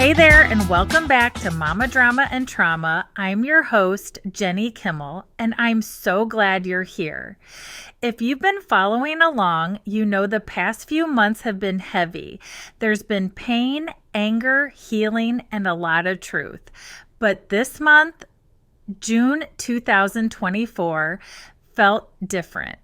Hey there, and welcome back to Mama Drama and Trauma. I'm your host, Jenny Kimmel, and I'm so glad you're here. If you've been following along, you know the past few months have been heavy. There's been pain, anger, healing, and a lot of truth. But this month, June 2024, felt different.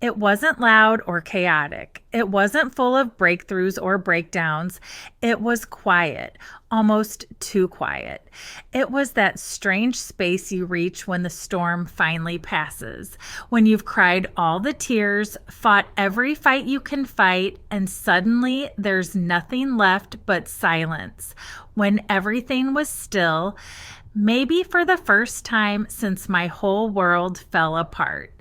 It wasn't loud or chaotic. It wasn't full of breakthroughs or breakdowns. It was quiet, almost too quiet. It was that strange space you reach when the storm finally passes, when you've cried all the tears, fought every fight you can fight, and suddenly there's nothing left but silence, when everything was still, maybe for the first time since my whole world fell apart.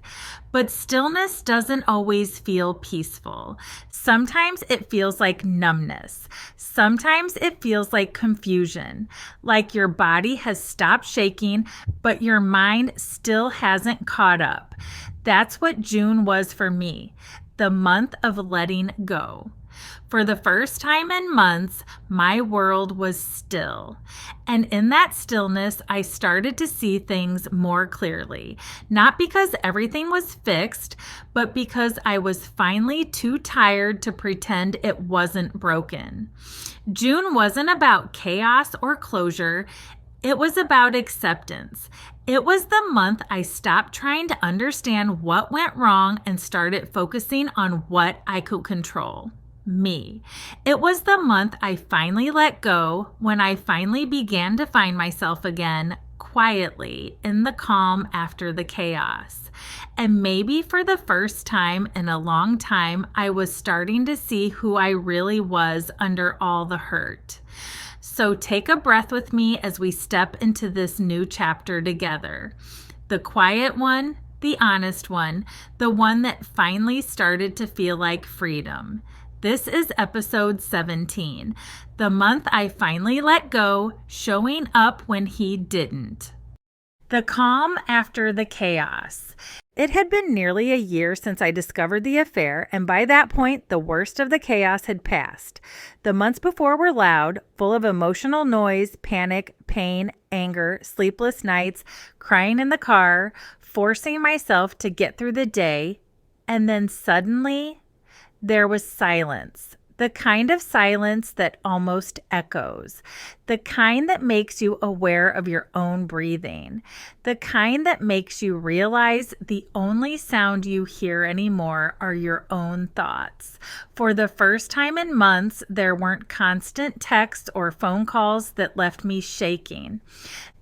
But stillness doesn't always feel peaceful. Sometimes it feels like numbness. Sometimes it feels like confusion, like your body has stopped shaking, but your mind still hasn't caught up. That's what June was for me, the month of letting go. For the first time in months, my world was still. And in that stillness, I started to see things more clearly. Not because everything was fixed, but because I was finally too tired to pretend it wasn't broken. June wasn't about chaos or closure. It was about acceptance. It was the month I stopped trying to understand what went wrong and started focusing on what I could control. Me. It was the month I finally let go, when I finally began to find myself again, quietly, in the calm after the chaos. And maybe for the first time in a long time, I was starting to see who I really was under all the hurt. So take a breath with me as we step into this new chapter together. The quiet one, the honest one, the one that finally started to feel like freedom. This is episode 17, the month I finally let go, showing up when he didn't. The calm after the chaos. It had been nearly a year since I discovered the affair, and by that point, the worst of the chaos had passed. The months before were loud, full of emotional noise, panic, pain, anger, sleepless nights, crying in the car, forcing myself to get through the day, and then suddenly, there was silence, the kind of silence that almost echoes, the kind that makes you aware of your own breathing, the kind that makes you realize the only sound you hear anymore are your own thoughts. For the first time in months, there weren't constant texts or phone calls that left me shaking.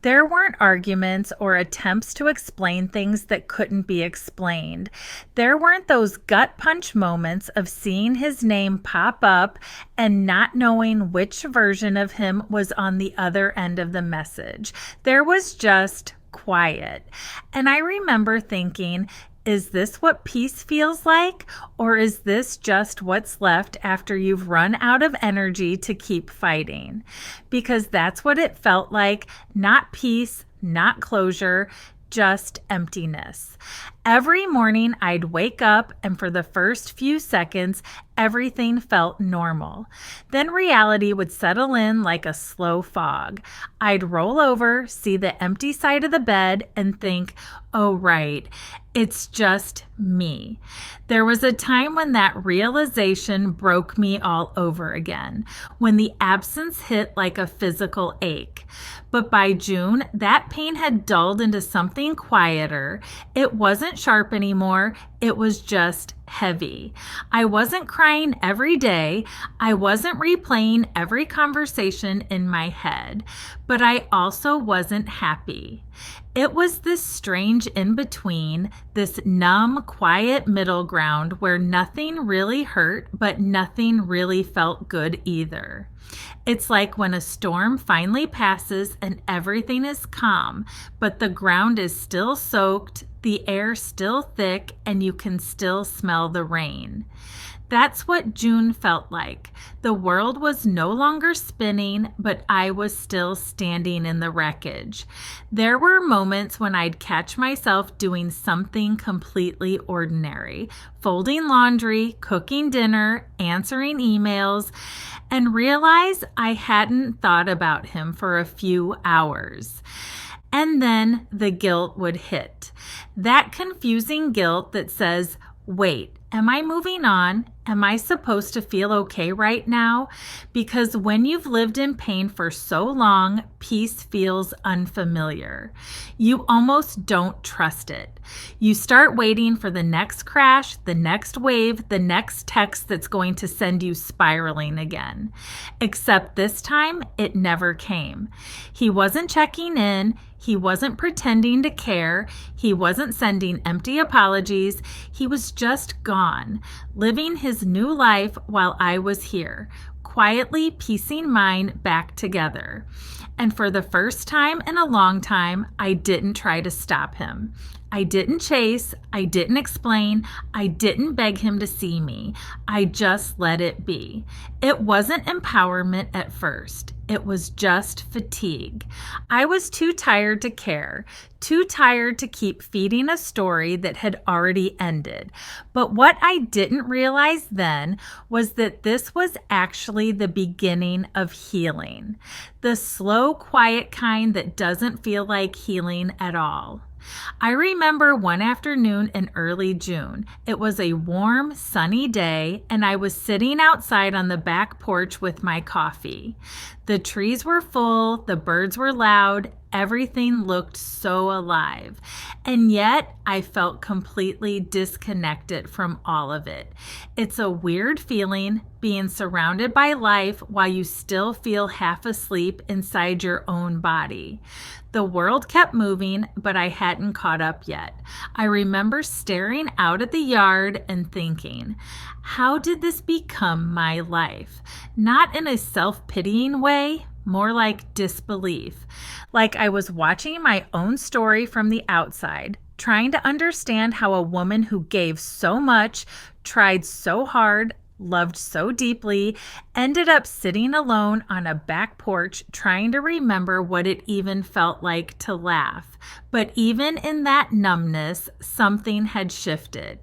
There weren't arguments or attempts to explain things that couldn't be explained. There weren't those gut punch moments of seeing his name pop up and not knowing which version of him was on the other end of the message. There was just quiet. And I remember thinking, is this what peace feels like? Or is this just what's left after you've run out of energy to keep fighting? Because that's what it felt like, not peace, not closure, just emptiness. Every morning I'd wake up, and for the first few seconds, everything felt normal. Then reality would settle in like a slow fog. I'd roll over, see the empty side of the bed, and think, oh right, it's just me. There was a time when that realization broke me all over again, when the absence hit like a physical ache. But by June, that pain had dulled into something quieter. It wasn't sharp anymore. It was just heavy. I wasn't crying every day. I wasn't replaying every conversation in my head, but I also wasn't happy. It was this strange in-between, this numb, quiet middle ground where nothing really hurt, but nothing really felt good either. It's like when a storm finally passes and everything is calm, but the ground is still soaked, the air still thick, and you can still smell the rain. That's what June felt like. The world was no longer spinning, but I was still standing in the wreckage. There were moments when I'd catch myself doing something completely ordinary, folding laundry, cooking dinner, answering emails, and realize I hadn't thought about him for a few hours. And then the guilt would hit. That confusing guilt that says, wait, am I moving on? Am I supposed to feel okay right now? Because when you've lived in pain for so long, peace feels unfamiliar. You almost don't trust it. You start waiting for the next crash, the next wave, the next text that's going to send you spiraling again. Except this time, it never came. He wasn't checking in. He wasn't pretending to care. He wasn't sending empty apologies. He was just gone, living his new life while I was here, quietly piecing mine back together. And for the first time in a long time, I didn't try to stop him. I didn't chase. I didn't explain. I didn't beg him to see me. I just let it be. It wasn't empowerment at first. It was just fatigue. I was too tired to care, too tired to keep feeding a story that had already ended. But what I didn't realize then was that this was actually the beginning of healing. The slow, quiet kind that doesn't feel like healing at all. I remember one afternoon in early June. It was a warm, sunny day, and I was sitting outside on the back porch with my coffee. The trees were full, the birds were loud, everything looked so alive. And yet, I felt completely disconnected from all of it. It's a weird feeling being surrounded by life while you still feel half asleep inside your own body. The world kept moving, but I hadn't caught up yet. I remember staring out at the yard and thinking, how did this become my life? Not in a self-pitying way, more like disbelief. Like I was watching my own story from the outside, trying to understand how a woman who gave so much, tried so hard, loved so deeply, ended up sitting alone on a back porch trying to remember what it even felt like to laugh. But even in that numbness, something had shifted.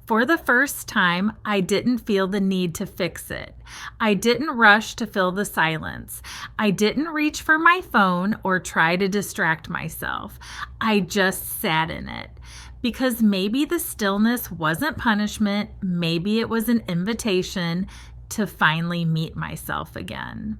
For the first time, I didn't feel the need to fix it. I didn't rush to fill the silence. I didn't reach for my phone or try to distract myself. I just sat in it. Because maybe the stillness wasn't punishment, maybe it was an invitation to finally meet myself again.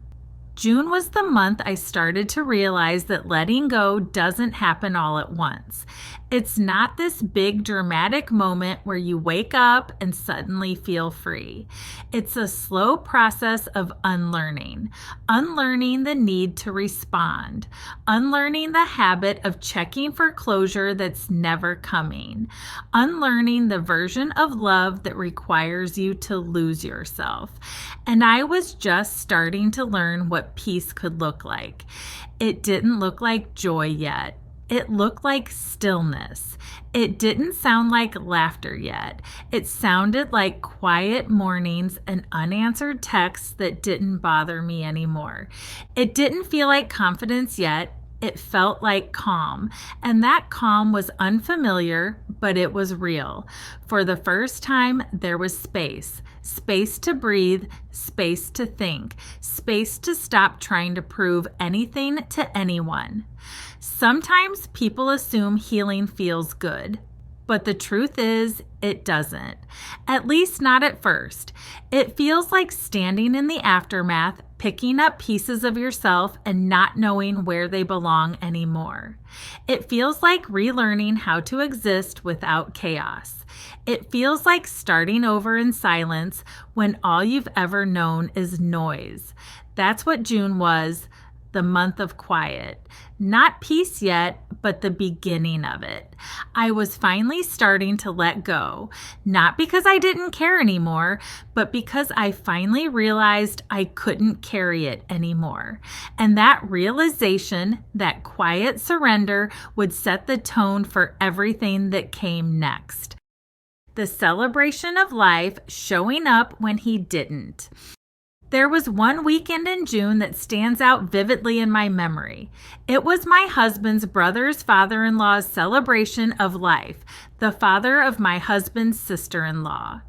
June was the month I started to realize that letting go doesn't happen all at once. It's not this big dramatic moment where you wake up and suddenly feel free. It's a slow process of unlearning the need to respond, unlearning the habit of checking for closure that's never coming, unlearning the version of love that requires you to lose yourself. And I was just starting to learn what peace could look like. It didn't look like joy yet. It looked like stillness. It didn't sound like laughter yet. It sounded like quiet mornings and unanswered texts that didn't bother me anymore. It didn't feel like confidence yet. It felt like calm, and that calm was unfamiliar, but it was real. For the first time, there was space to breathe, space to think, space to stop trying to prove anything to anyone. Sometimes people assume healing feels good, but the truth is, it doesn't. At least not at first. It feels like standing in the aftermath, picking up pieces of yourself and not knowing where they belong anymore. It feels like relearning how to exist without chaos. It feels like starting over in silence when all you've ever known is noise. That's what June was, the month of quiet. Not peace yet, but the beginning of it. I was finally starting to let go, not because I didn't care anymore, but because I finally realized I couldn't carry it anymore. And that realization, that quiet surrender, would set the tone for everything that came next. the celebration of life showing up when he didn't. There was one weekend in June that stands out vividly in my memory. It was my husband's brother's father-in-law's celebration of life, the father of my husband's sister-in-law.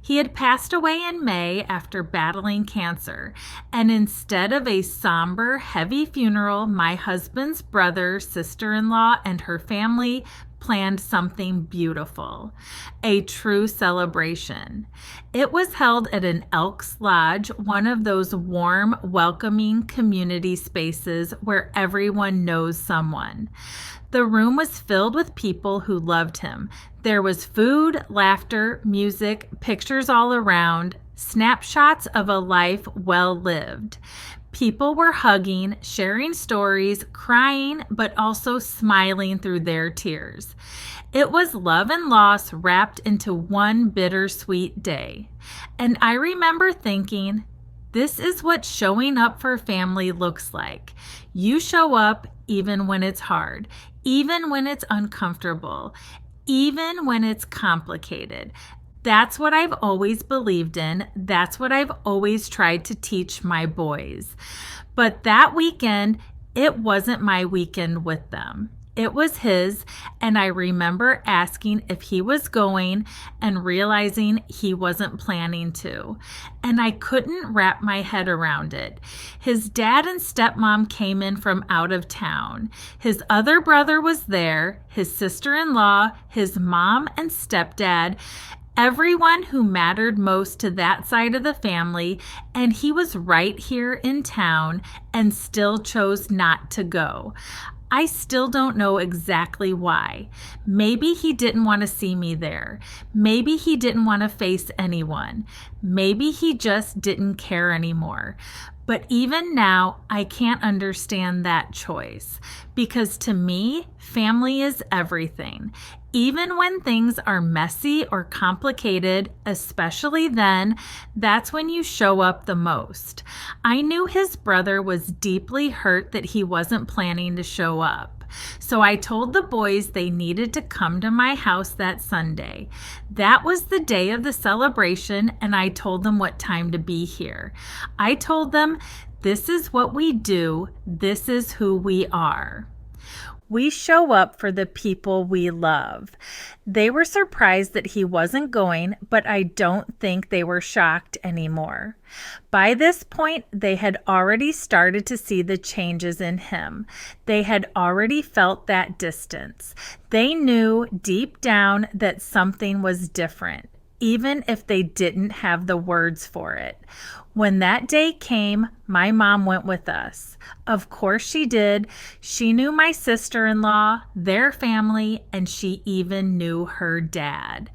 He had passed away in May after battling cancer, and instead of a somber, heavy funeral, my husband's brother, sister-in-law, and her family planned something beautiful, a true celebration. It was held at an Elks Lodge, one of those warm, welcoming community spaces where everyone knows someone. The room was filled with people who loved him. There was food, laughter, music, pictures all around, snapshots of a life well lived. People were hugging, sharing stories, crying, but also smiling through their tears. It was love and loss wrapped into one bittersweet day. And I remember thinking, this is what showing up for family looks like. You show up even when it's hard, even when it's uncomfortable, even when it's complicated. That's what I've always believed in. That's what I've always tried to teach my boys. But that weekend, it wasn't my weekend with them. It was his, and I remember asking if he was going and realizing he wasn't planning to. And I couldn't wrap my head around it. His dad and stepmom came in from out of town. His other brother was there, his sister-in-law, his mom and stepdad, everyone who mattered most to that side of the family, and he was right here in town and still chose not to go. I still don't know exactly why. Maybe he didn't want to see me there. Maybe he didn't want to face anyone. Maybe he just didn't care anymore. But even now, I can't understand that choice because to me, family is everything. Even when things are messy or complicated, especially then, that's when you show up the most. I knew his brother was deeply hurt that he wasn't planning to show up. So I told the boys they needed to come to my house that Sunday. That was the day of the celebration, and I told them what time to be here. I told them, this is what we do. This is who we are. We show up for the people we love. They were surprised that he wasn't going, but I don't think they were shocked anymore. By this point, they had already started to see the changes in him. They had already felt that distance. They knew deep down that something was different, even if they didn't have the words for it. When that day came, my mom went with us. Of course she did. She knew my sister-in-law, their family, and she even knew her dad.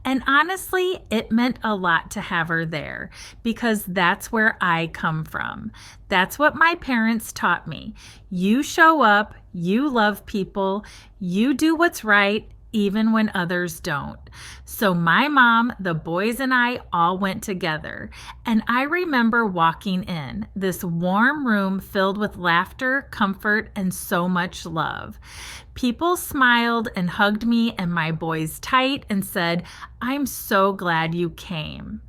And honestly, it meant a lot to have her there because that's where I come from. That's what my parents taught me. You show up, you love people, you do what's right, even when others don't. So my mom, the boys, and I all went together. And I remember walking in this warm room filled with laughter, comfort, and so much love. People smiled and hugged me and my boys tight and said, "I'm so glad you came."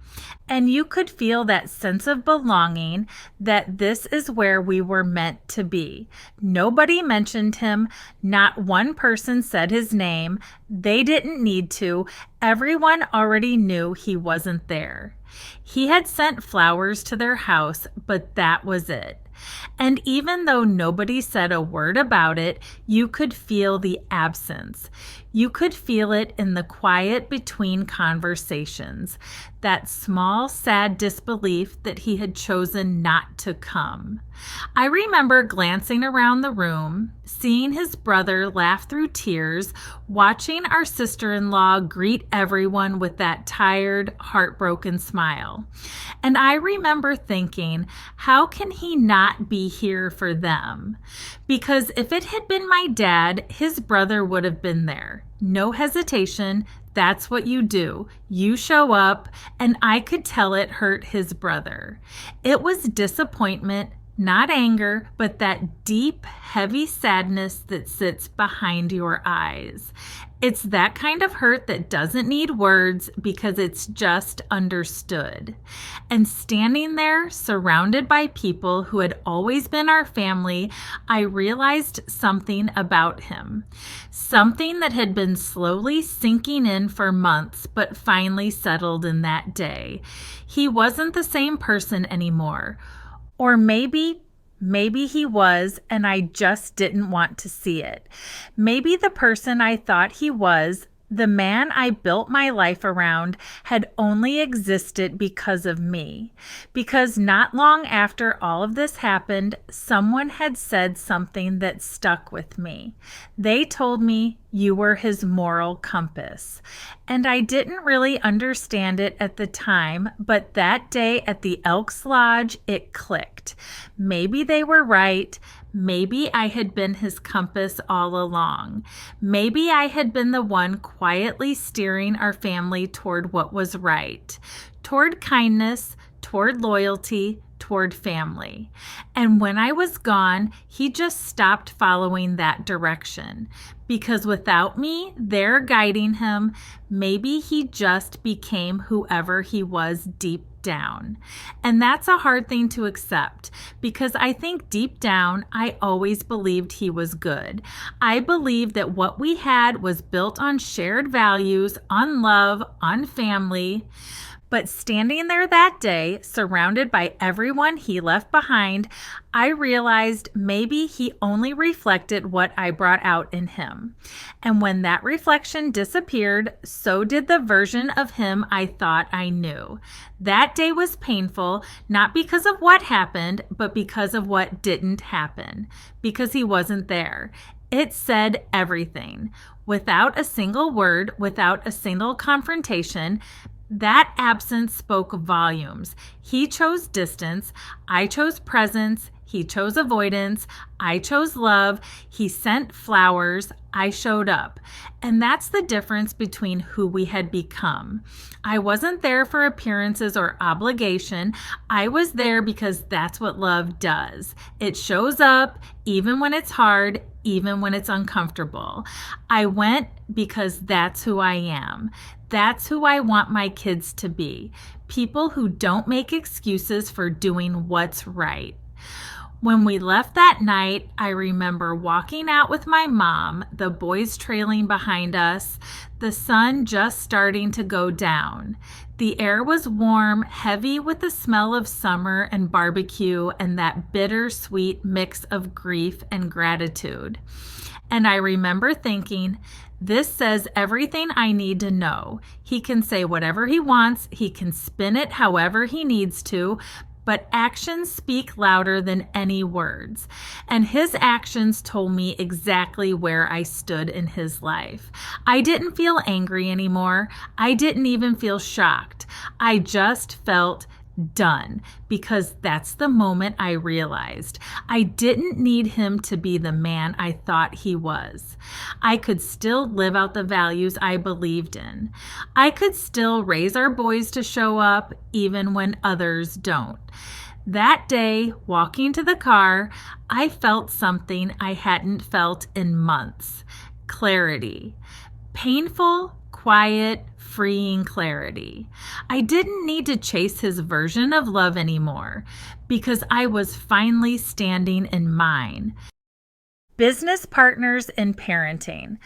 And you could feel that sense of belonging, that this is where we were meant to be. Nobody mentioned him. Not one person said his name. They didn't need to. Everyone already knew he wasn't there. He had sent flowers to their house, but that was it. And even though nobody said a word about it, you could feel the absence. You could feel it in the quiet between conversations, that small, sad disbelief that he had chosen not to come. I remember glancing around the room, seeing his brother laugh through tears, watching our sister-in-law greet everyone with that tired, heartbroken smile. And I remember thinking, how can he not be here for them? Because if it had been my dad, his brother would have been there. No hesitation. That's what you do. You show up, and I could tell it hurt his brother. It was disappointment, Not anger, but that deep, heavy sadness that sits behind your eyes. It's that kind of hurt that doesn't need words because it's just understood. And standing there, surrounded by people who had always been our family, I realized something about him. Something that had been slowly sinking in for months, but finally settled in that day. He wasn't the same person anymore. Or maybe he was, and I just didn't want to see it. Maybe the person I thought he was, the man I built my life around, had only existed because of me. Because not long after all of this happened, someone had said something that stuck with me. They told me, "You were his moral compass." And I didn't really understand it at the time, but that day at the Elks Lodge, it clicked. Maybe they were right. Maybe I had been his compass all along. Maybe I had been the one quietly steering our family toward what was right, toward kindness, toward loyalty, toward family. And when I was gone, he just stopped following that direction. Because without me there guiding him, maybe he just became whoever he was deep down. And that's a hard thing to accept because I think deep down, I always believed he was good. I believed that what we had was built on shared values, on love, on family. But standing there that day, surrounded by everyone he left behind, I realized maybe he only reflected what I brought out in him. And when that reflection disappeared, so did the version of him I thought I knew. That day was painful, not because of what happened, but because of what didn't happen, because he wasn't there. It said everything. Without a single word, without a single confrontation, that absence spoke volumes. He chose distance. I chose presence. He chose avoidance. I chose love. He sent flowers. I showed up. And that's the difference between who we had become. I wasn't there for appearances or obligation. I was there because that's what love does. It shows up even when it's hard, even when it's uncomfortable. I went because that's who I am. That's who I want my kids to be. People who don't make excuses for doing what's right. When we left that night, I remember walking out with my mom, the boys trailing behind us, the sun just starting to go down. The air was warm, heavy with the smell of summer and barbecue and that bittersweet mix of grief and gratitude. And I remember thinking, this says everything I need to know. He can say whatever he wants, he can spin it however he needs to, but actions speak louder than any words. And his actions told me exactly where I stood in his life. I didn't feel angry anymore. I didn't even feel shocked. I just felt done, because that's the moment I realized I didn't need him to be the man I thought he was. I could still live out the values I believed in. I could still raise our boys to show up even when others don't. That day, walking to the car, I felt something I hadn't felt in months. Clarity. Painful, quiet, freeing clarity. I didn't need to chase his version of love anymore because I was finally standing in mine. Business partners in parenting.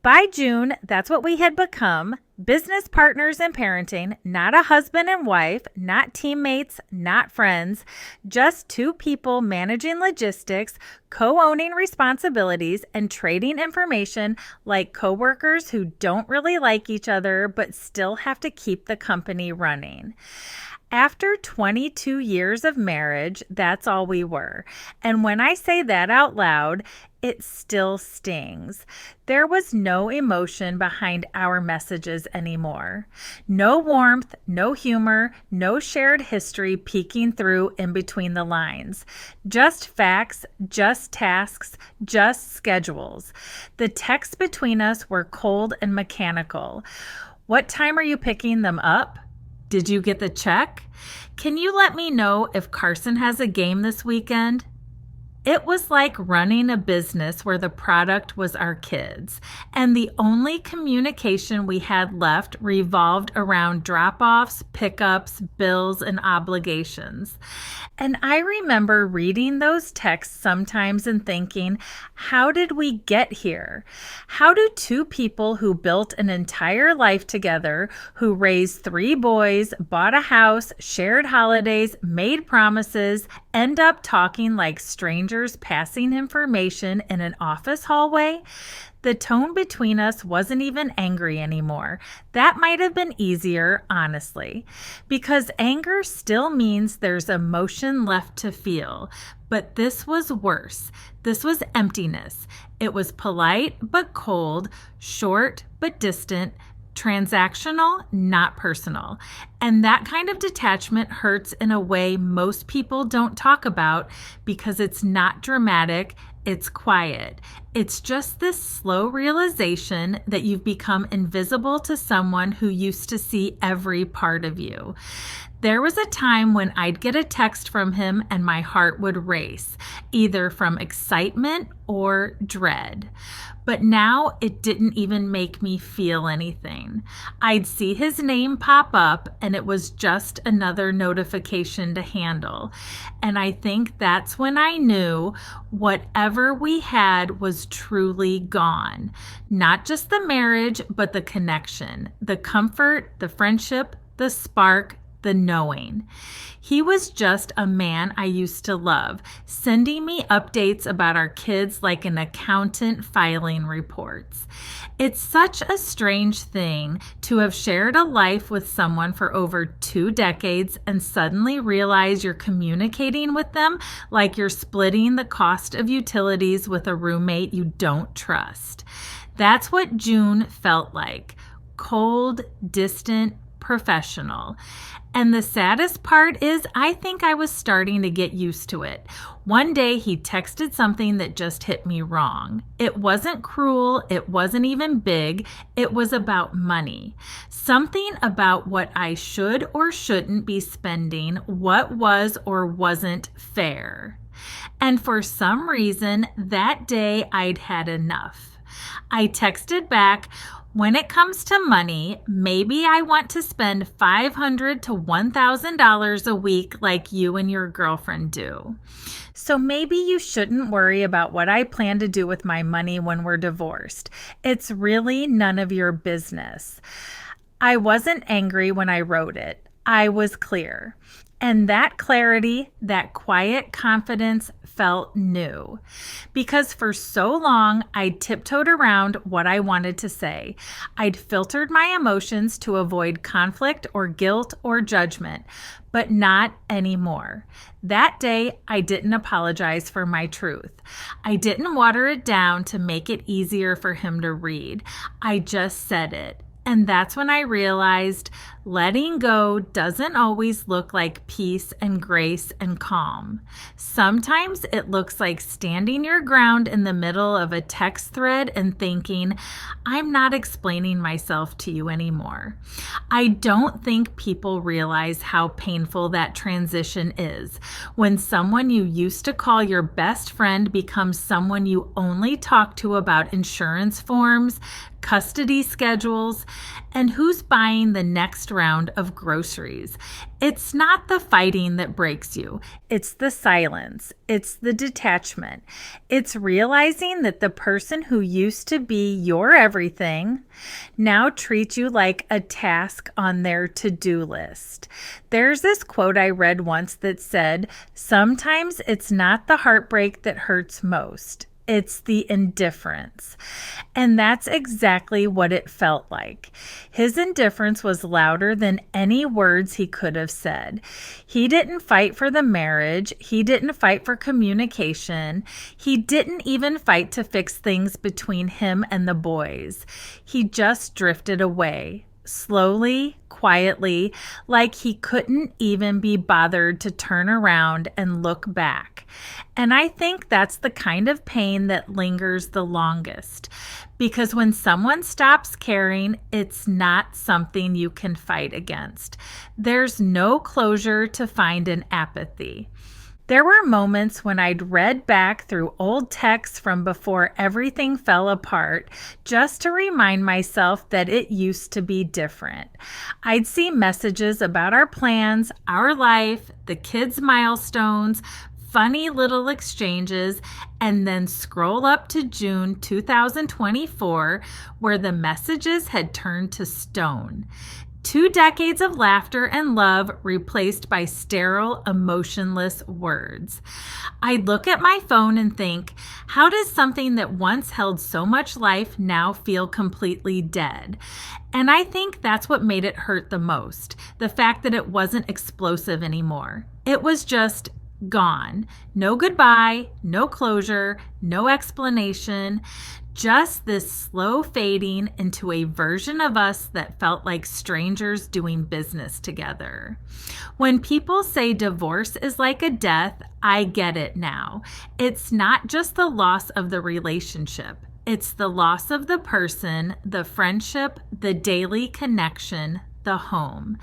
By June, that's what we had become. Business partners in parenting, not a husband and wife, not teammates, not friends, just two people managing logistics, co-owning responsibilities, and trading information like coworkers who don't really like each other but still have to keep the company running. After 22 years of marriage, that's all we were. And when I say that out loud, it still stings. There was no emotion behind our messages anymore. No warmth, no humor, no shared history peeking through in between the lines. Just facts, just tasks, just schedules. The texts between us were cold and mechanical. What time are you picking them up? Did you get the check? Can you let me know if Carson has a game this weekend? It was like running a business where the product was our kids, and the only communication we had left revolved around drop-offs, pickups, bills, and obligations. And I remember reading those texts sometimes and thinking, how did we get here? How do two people who built an entire life together, who raised 3 boys, bought a house, shared holidays, made promises, end up talking like strangers passing information in an office hallway? The tone between us wasn't even angry anymore. That might have been easier, honestly, because anger still means there's emotion left to feel. But this was worse. This was emptiness. It was polite but cold, short but distant, transactional, not personal. And that kind of detachment hurts in a way most people don't talk about because it's not dramatic, it's quiet. It's just this slow realization that you've become invisible to someone who used to see every part of you. There was a time when I'd get a text from him and my heart would race, either from excitement or dread. But now it didn't even make me feel anything. I'd see his name pop up and it was just another notification to handle. And I think that's when I knew whatever we had was truly gone. Not just the marriage, but the connection, the comfort, the friendship, the spark, the knowing. He was just a man I used to love, sending me updates about our kids like an accountant filing reports. It's such a strange thing to have shared a life with someone for over 2 decades and suddenly realize you're communicating with them like you're splitting the cost of utilities with a roommate you don't trust. That's what June felt like. Cold, distant, professional. And the saddest part is I think I was starting to get used to it. One day he texted something that just hit me wrong. It wasn't cruel. It wasn't even big. It was about money. Something about what I should or shouldn't be spending, what was or wasn't fair. And for some reason, that day I'd had enough. I texted back, when it comes to money, maybe I want to spend $500 to $1,000 a week like you and your girlfriend do. So maybe you shouldn't worry about what I plan to do with my money when we're divorced. It's really none of your business. I wasn't angry when I wrote it. I was clear. And that clarity, that quiet confidence felt new. Because for so long, I'd tiptoed around what I wanted to say. I'd filtered my emotions to avoid conflict or guilt or judgment, but not anymore. That day, I didn't apologize for my truth. I didn't water it down to make it easier for him to read. I just said it. And that's when I realized letting go doesn't always look like peace and grace and calm. Sometimes it looks like standing your ground in the middle of a text thread and thinking, I'm not explaining myself to you anymore. I don't think people realize how painful that transition is. When someone you used to call your best friend becomes someone you only talk to about insurance forms, custody schedules, and who's buying the next round of groceries. It's not the fighting that breaks you. It's the silence. It's the detachment. It's realizing that the person who used to be your everything now treats you like a task on their to-do list. There's this quote I read once that said, sometimes it's not the heartbreak that hurts most. It's the indifference. And that's exactly what it felt like. His indifference was louder than any words he could have said. He didn't fight for the marriage. He didn't fight for communication. He didn't even fight to fix things between him and the boys. He just drifted away. Slowly, quietly, like he couldn't even be bothered to turn around and look back. And I think that's the kind of pain that lingers the longest. Because when someone stops caring, it's not something you can fight against. There's no closure to find in apathy. There were moments when I'd read back through old texts from before everything fell apart just to remind myself that it used to be different. I'd see messages about our plans, our life, the kids' milestones, funny little exchanges, and then scroll up to June 2024, where the messages had turned to stone. 2 decades of laughter and love replaced by sterile, emotionless words. I'd look at my phone and think, how does something that once held so much life now feel completely dead? And I think that's what made it hurt the most, the fact that it wasn't explosive anymore. It was just gone. No goodbye, no closure, no explanation, just this slow fading into a version of us that felt like strangers doing business together. When people say divorce is like a death, I get it now. It's not just the loss of the relationship. It's the loss of the person, the friendship, the daily connection, the home.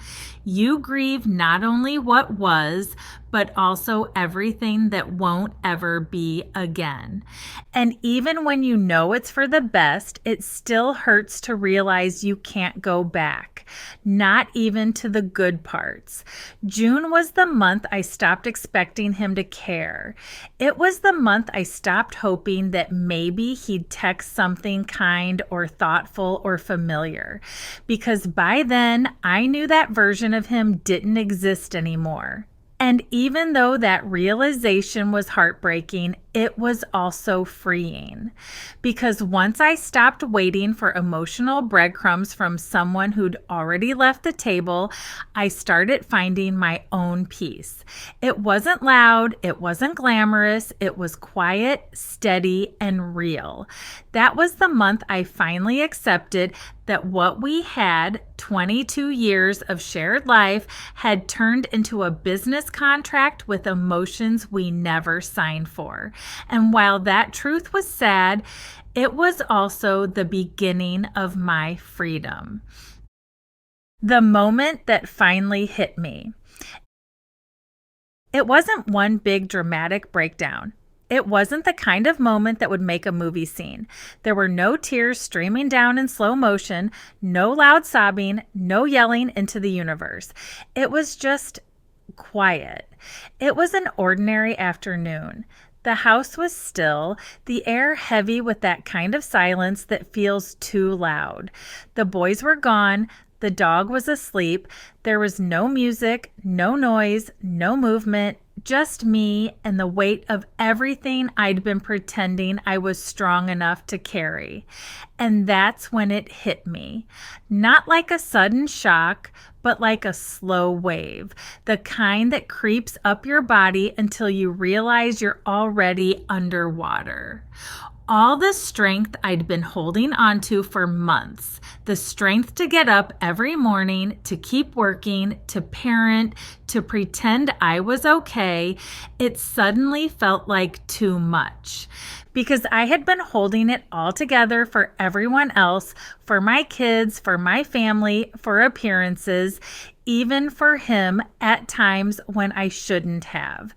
You grieve not only what was, but also everything that won't ever be again. And even when you know it's for the best, it still hurts to realize you can't go back, not even to the good parts. June was the month I stopped expecting him to care. It was the month I stopped hoping that maybe he'd text something kind or thoughtful or familiar, because by then I knew that version of him didn't exist anymore. And even though that realization was heartbreaking, it was also freeing. Because once I stopped waiting for emotional breadcrumbs from someone who'd already left the table, I started finding my own peace. It wasn't loud, it wasn't glamorous, it was quiet, steady, and real. That was the month I finally accepted that what we had, 22 years of shared life, had turned into a business contract with emotions we never signed for. And while that truth was sad, it was also the beginning of my freedom. The moment that finally hit me. It wasn't one big dramatic breakdown. It wasn't the kind of moment that would make a movie scene. There were no tears streaming down in slow motion, no loud sobbing, no yelling into the universe. It was just quiet. It was an ordinary afternoon. The house was still, the air heavy with that kind of silence that feels too loud. The boys were gone. The dog was asleep. There was no music, no noise, no movement, just me and the weight of everything I'd been pretending I was strong enough to carry. And that's when it hit me. Not like a sudden shock, but like a slow wave, the kind that creeps up your body until you realize you're already underwater. All the strength I'd been holding onto for months, the strength to get up every morning, to keep working, to parent, to pretend I was okay, it suddenly felt like too much. Because I had been holding it all together for everyone else, for my kids, for my family, for appearances, even for him at times when I shouldn't have.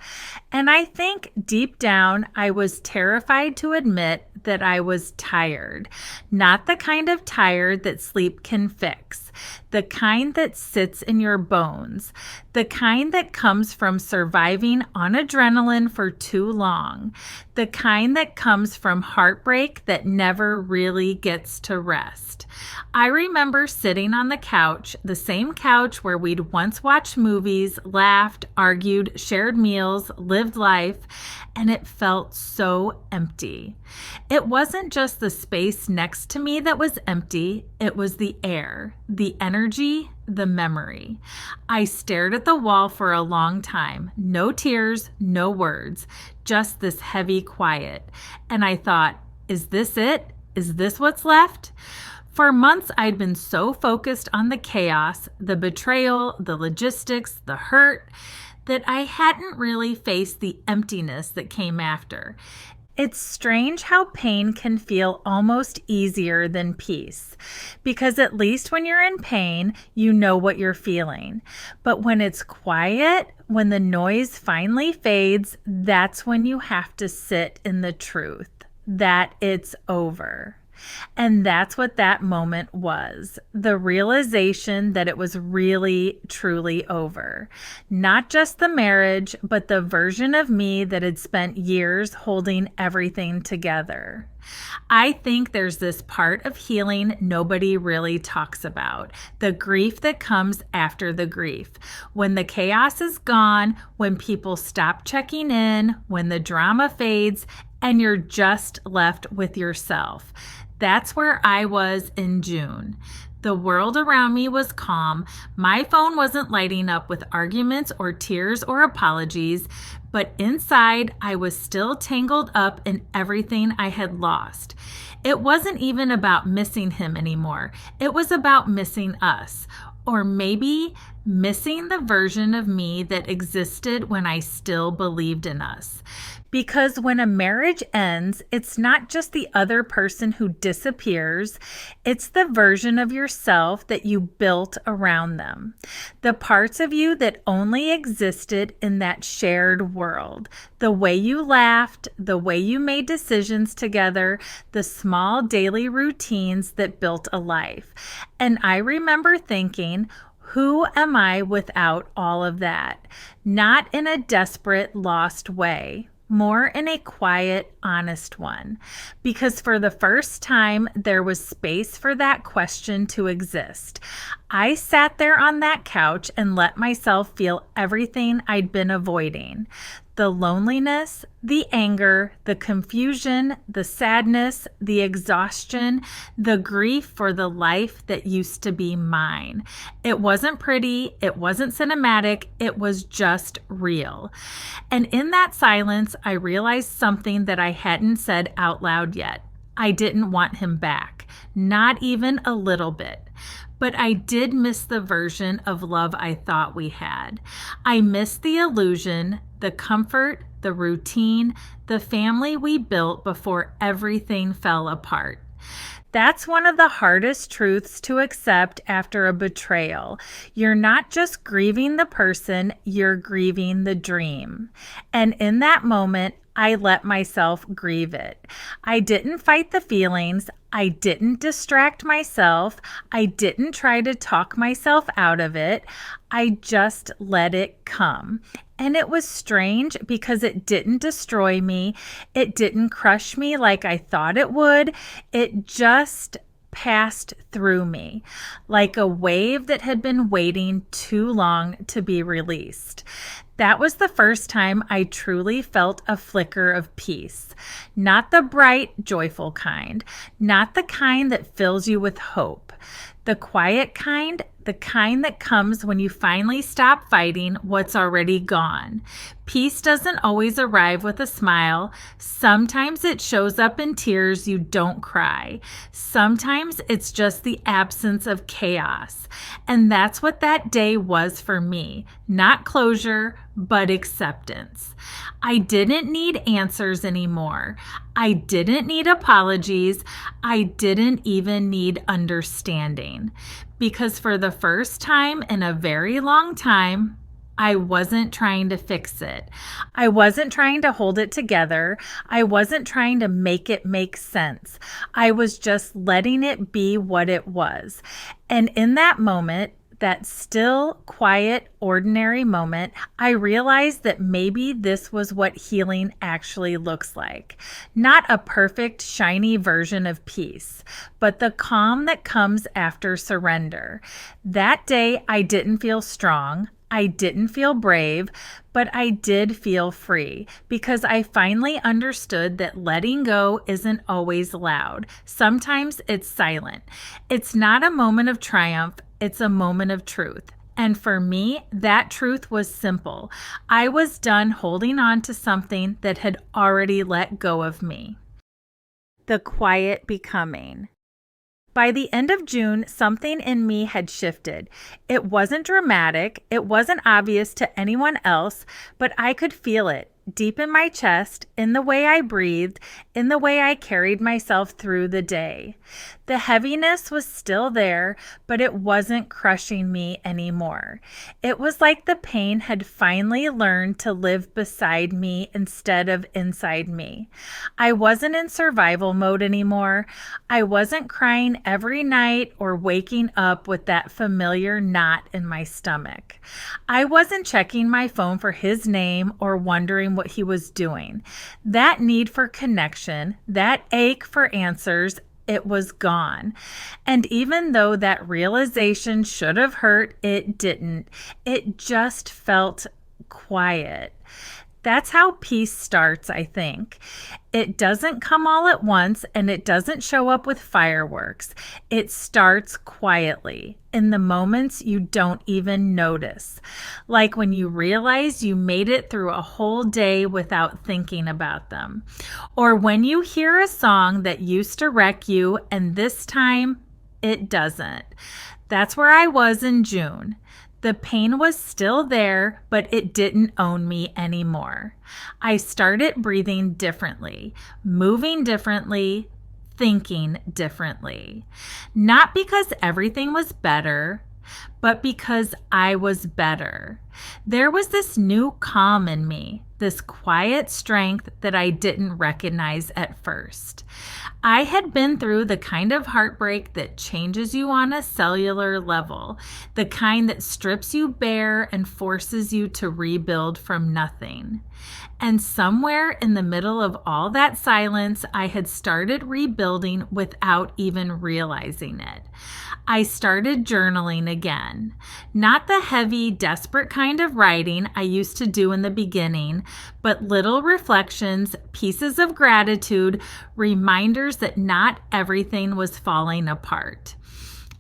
And I think deep down, I was terrified to admit that I was tired. Not the kind of tired that sleep can fix, the kind that sits in your bones, the kind that comes from surviving on adrenaline for too long, the kind that comes from heartbreak that never really gets to rest. I remember sitting on the couch, the same couch where we'd once watched movies, laughed, argued, shared meals, lived life, and it felt so empty. It wasn't just the space next to me that was empty, it was the air, the energy, the memory. I stared at the wall for a long time. No tears, no words, just this heavy quiet. And I thought, is this it? Is this what's left? For months, I'd been so focused on the chaos, the betrayal, the logistics, the hurt, that I hadn't really faced the emptiness that came after. It's strange how pain can feel almost easier than peace, because at least when you're in pain, you know what you're feeling. But when it's quiet, when the noise finally fades, that's when you have to sit in the truth that it's over. And that's what that moment was, the realization that it was really, truly over. Not just the marriage, but the version of me that had spent years holding everything together. I think there's this part of healing nobody really talks about, the grief that comes after the grief. When the chaos is gone, when people stop checking in, when the drama fades, and you're just left with yourself. That's where I was in June. The world around me was calm. My phone wasn't lighting up with arguments or tears or apologies, but inside I was still tangled up in everything I had lost. It wasn't even about missing him anymore. It was about missing us, or maybe missing the version of me that existed when I still believed in us. Because when a marriage ends, it's not just the other person who disappears, it's the version of yourself that you built around them. The parts of you that only existed in that shared world. The way you laughed, the way you made decisions together, the small daily routines that built a life. And I remember thinking, who am I without all of that? Not in a desperate, lost way. More in a quiet, honest one. Because for the first time, there was space for that question to exist. I sat there on that couch and let myself feel everything I'd been avoiding. The loneliness, the anger, the confusion, the sadness, the exhaustion, the grief for the life that used to be mine. It wasn't pretty, it wasn't cinematic, it was just real. And in that silence, I realized something that I hadn't said out loud yet. I didn't want him back, not even a little bit. But I did miss the version of love I thought we had. I missed the illusion, the comfort, the routine, the family we built before everything fell apart. That's one of the hardest truths to accept after a betrayal. You're not just grieving the person, you're grieving the dream. And in that moment, I let myself grieve it. I didn't fight the feelings. I didn't distract myself. I didn't try to talk myself out of it. I just let it come. And it was strange because it didn't destroy me. It didn't crush me like I thought it would. It just passed through me like a wave that had been waiting too long to be released. That was the first time I truly felt a flicker of peace. Not the bright, joyful kind. Not the kind that fills you with hope. The quiet kind, the kind that comes when you finally stop fighting what's already gone. Peace doesn't always arrive with a smile. Sometimes it shows up in tears you don't cry. Sometimes it's just the absence of chaos. And that's what that day was for me. Not closure, but acceptance. I didn't need answers anymore. I didn't need apologies. I didn't even need understanding. Because for the first time in a very long time, I wasn't trying to fix it. I wasn't trying to hold it together. I wasn't trying to make it make sense. I was just letting it be what it was. And in that moment, that still, quiet, ordinary moment, I realized that maybe this was what healing actually looks like. Not a perfect, shiny version of peace, but the calm that comes after surrender. That day, I didn't feel strong. I didn't feel brave, but I did feel free because I finally understood that letting go isn't always loud. Sometimes it's silent. It's not a moment of triumph. It's a moment of truth. And for me, that truth was simple. I was done holding on to something that had already let go of me. The quiet becoming. By the end of June, something in me had shifted. It wasn't dramatic, it wasn't obvious to anyone else, but I could feel it deep in my chest, in the way I breathed, in the way I carried myself through the day. The heaviness was still there, but it wasn't crushing me anymore. It was like the pain had finally learned to live beside me instead of inside me. I wasn't in survival mode anymore. I wasn't crying every night or waking up with that familiar knot in my stomach. I wasn't checking my phone for his name or wondering what he was doing. That need for connection, that ache for answers, it was gone. And even though that realization should have hurt, it didn't. It just felt quiet. That's how peace starts, I think. It doesn't come all at once, and it doesn't show up with fireworks. It starts quietly, in the moments you don't even notice. Like when you realize you made it through a whole day without thinking about them. Or when you hear a song that used to wreck you, and this time, it doesn't. That's where I was in June. The pain was still there, but it didn't own me anymore. I started breathing differently, moving differently, thinking differently. Not because everything was better, but because I was better. There was this new calm in me, this quiet strength that I didn't recognize at first. I had been through the kind of heartbreak that changes you on a cellular level, the kind that strips you bare and forces you to rebuild from nothing. And somewhere in the middle of all that silence, I had started rebuilding without even realizing it. I started journaling again. Not the heavy, desperate kind of writing I used to do in the beginning, but little reflections, pieces of gratitude, reminders that not everything was falling apart.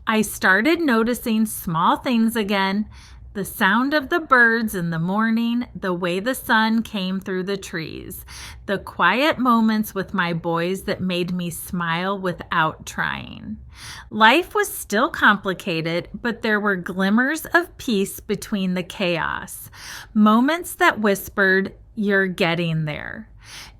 I started noticing small things again. The sound of the birds in the morning, the way the sun came through the trees, the quiet moments with my boys that made me smile without trying. Life was still complicated, but there were glimmers of peace between the chaos, moments that whispered, "You're getting there."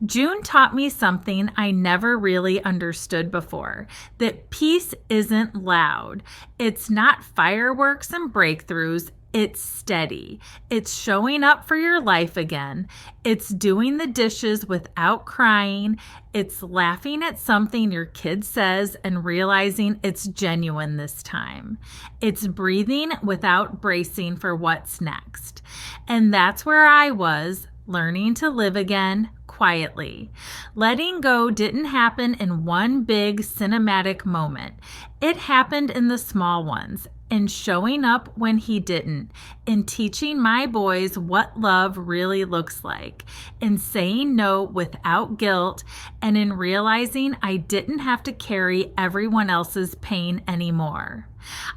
June taught me something I never really understood before, that peace isn't loud. It's not fireworks and breakthroughs. It's steady. It's showing up for your life again. It's doing the dishes without crying. It's laughing at something your kid says and realizing it's genuine this time. It's breathing without bracing for what's next. And that's where I was, learning to live again quietly. Letting go didn't happen in one big cinematic moment. It happened in the small ones, in showing up when he didn't, in teaching my boys what love really looks like, in saying no without guilt, and in realizing I didn't have to carry everyone else's pain anymore.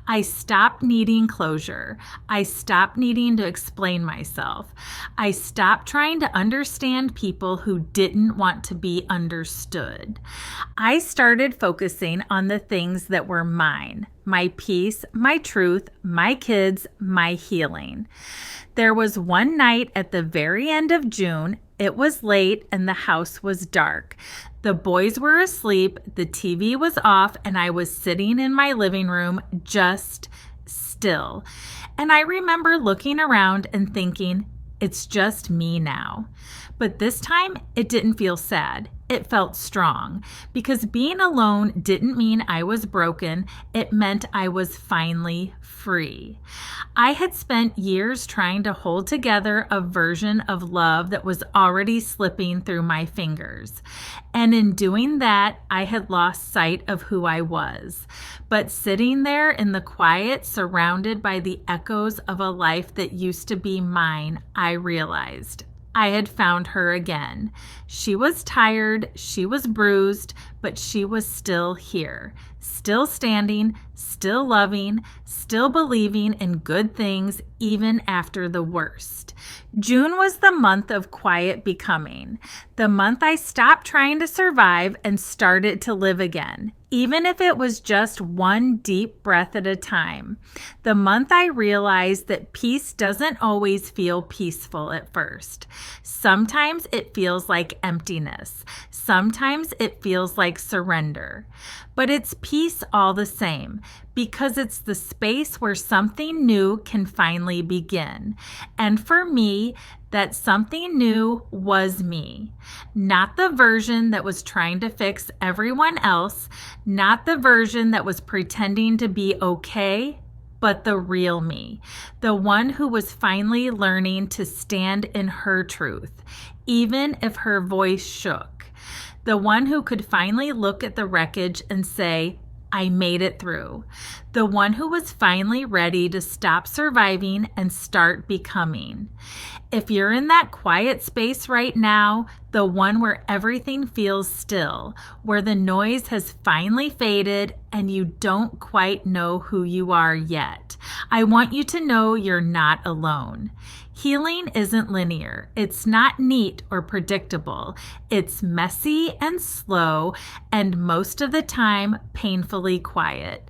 I stopped needing closure. I stopped needing to explain myself. I stopped trying to understand people who didn't want to be understood. I started focusing on the things that were mine, my peace, my truth, my kids, my healing. There was one night at the very end of June. It was late and the house was dark. The boys were asleep, the TV was off, and I was sitting in my living room just still. And I remember looking around and thinking, it's just me now. But this time, it didn't feel sad. It felt strong, because being alone didn't mean I was broken. It meant I was finally free. I had spent years trying to hold together a version of love that was already slipping through my fingers. And in doing that, I had lost sight of who I was. But sitting there in the quiet, surrounded by the echoes of a life that used to be mine, I realized I had found her again. She was tired, she was bruised, but she was still here, still standing, still loving, still believing in good things even after the worst. June was the month of quiet becoming, the month I stopped trying to survive and started to live again, even if it was just one deep breath at a time. The month I realized that peace doesn't always feel peaceful at first. Sometimes it feels like emptiness. Sometimes it feels like surrender. But it's peace all the same, because it's the space where something new can finally begin. And for me, that something new was me. Not the version that was trying to fix everyone else, not the version that was pretending to be okay, but the real me, the one who was finally learning to stand in her truth, even if her voice shook. The one who could finally look at the wreckage and say, I made it through. The one who was finally ready to stop surviving and start becoming. If you're in that quiet space right now, the one where everything feels still, where the noise has finally faded and you don't quite know who you are yet, I want you to know you're not alone. Healing isn't linear. It's not neat or predictable. It's messy and slow, and most of the time, painfully quiet.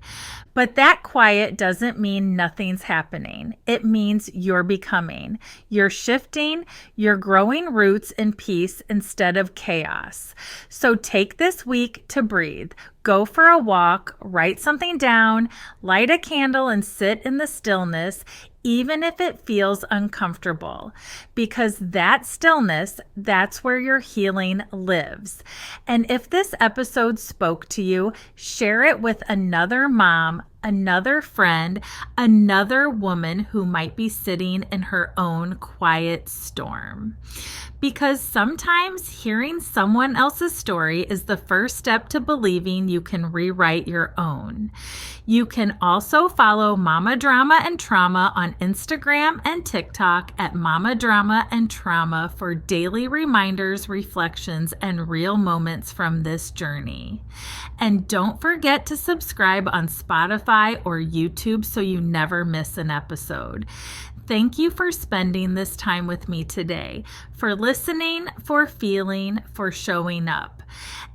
But that quiet doesn't mean nothing's happening. It means you're becoming. You're shifting. You're growing roots in peace instead of chaos. So take this week to breathe. Go for a walk, write something down, light a candle, and sit in the stillness, even if it feels uncomfortable, because that stillness, that's where your healing lives. And if this episode spoke to you, share it with another mom, another friend, another woman who might be sitting in her own quiet storm. Because sometimes hearing someone else's story is the first step to believing you can rewrite your own. You can also follow Momma Drama and Trauma on Instagram and TikTok at Momma Drama and Trauma for daily reminders, reflections, and real moments from this journey. And don't forget to subscribe on Spotify or YouTube so you never miss an episode. Thank you for spending this time with me today, for listening, for feeling, for showing up.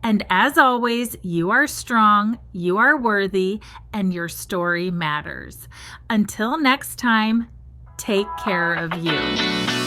And as always, you are strong, you are worthy, and your story matters. Until next time, take care of you.